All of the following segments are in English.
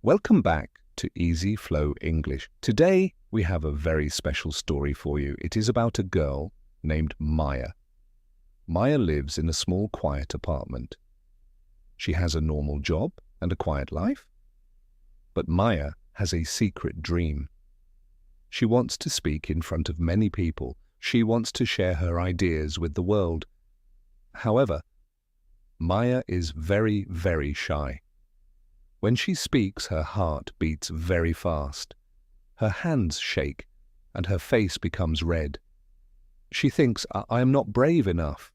Welcome back to Easy Flow English. Today we have a very special story for you. It is about a girl named Maya. Maya lives in a small, quiet apartment. She has a normal job and a quiet life. But Maya has a secret dream. She wants to speak in front of many people. She wants to share her ideas with the world. However, Maya is very, very shy. When she speaks, her heart beats very fast. Her hands shake and her face becomes red. She thinks, I am not brave enough.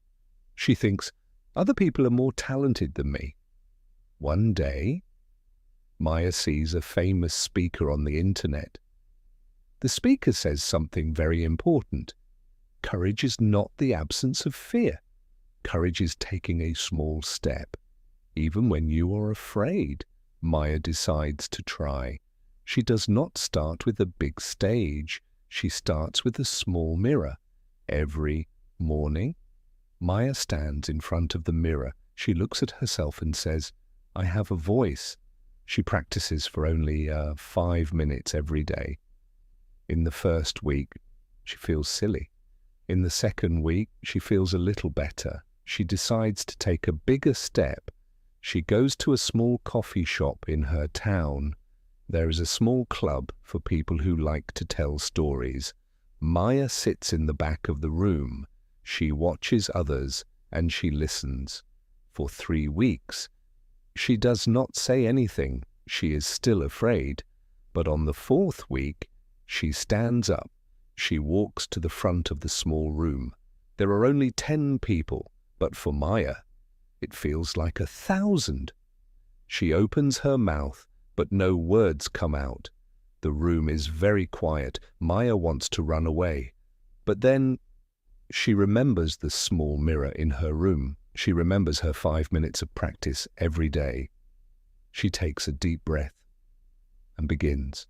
She thinks, other people are more talented than me. One day, Maya sees a famous speaker on the internet. The speaker says something very important. Courage is not the absence of fear. Courage is taking a small step. Even when you are afraid, Maya decides to try. She does not start with a big stage. She starts with a small mirror. Every morning, Maya stands in front of the mirror. She looks at herself and says, I have a voice. She practices for only 5 minutes every day. In the first week, she feels silly. In the second week, she feels a little better. She decides to take a bigger step. She goes to a small coffee shop in her town. There is a small club for people who like to tell stories. Maya sits in the back of the room. She watches others and she listens. For 3 weeks, she does not say anything. She is still afraid. But on the 4th week, she stands up. She walks to the front of the small room. There are only 10 people, but for Maya, it feels like 1,000. She opens her mouth, but no words come out. The room is very quiet. Maya wants to run away. But then she remembers the small mirror in her room. She remembers her 5 minutes of practice every day. She takes a deep breath and begins.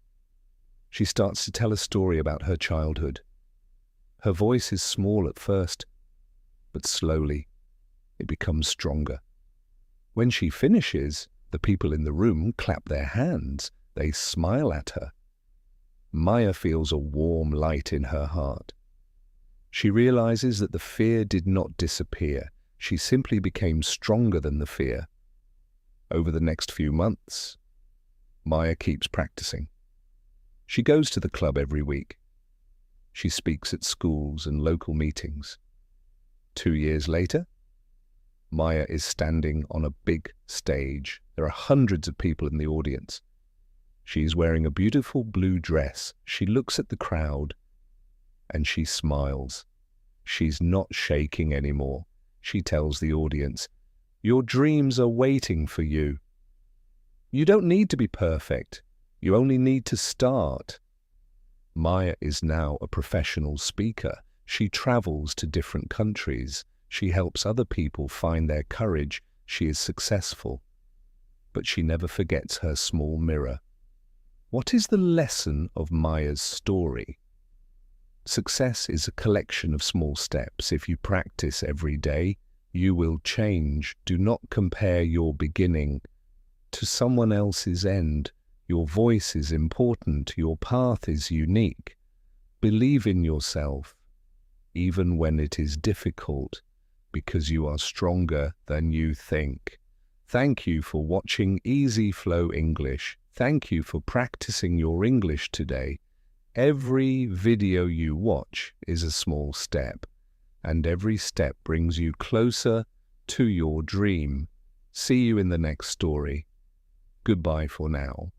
She starts to tell a story about her childhood. Her voice is small at first, but slowly it becomes stronger. When she finishes, the people in the room clap their hands. They smile at her. Maya feels a warm light in her heart. She realizes that the fear did not disappear. She simply became stronger than the fear. Over the next few months, Maya keeps practicing. She goes to the club every week. She speaks at schools and local meetings. 2 years later, Maya is standing on a big stage. There are hundreds of people in the audience. She is wearing a beautiful blue dress. She looks at the crowd and she smiles. She's not shaking anymore. She tells the audience, your dreams are waiting for you. You don't need to be perfect. You only need to start. Maya is now a professional speaker. She travels to different countries. She helps other people find their courage. She is successful. But she never forgets her small mirror. What is the lesson of Maya's story? Success is a collection of small steps. If you practice every day, you will change. Do not compare your beginning to someone else's end. Your voice is important. Your path is unique. Believe in yourself, even when it is difficult, because you are stronger than you think. Thank you for watching Easy Flow English. Thank you for practicing your English today. Every video you watch is a small step, and every step brings you closer to your dream. See you in the next story. Goodbye for now.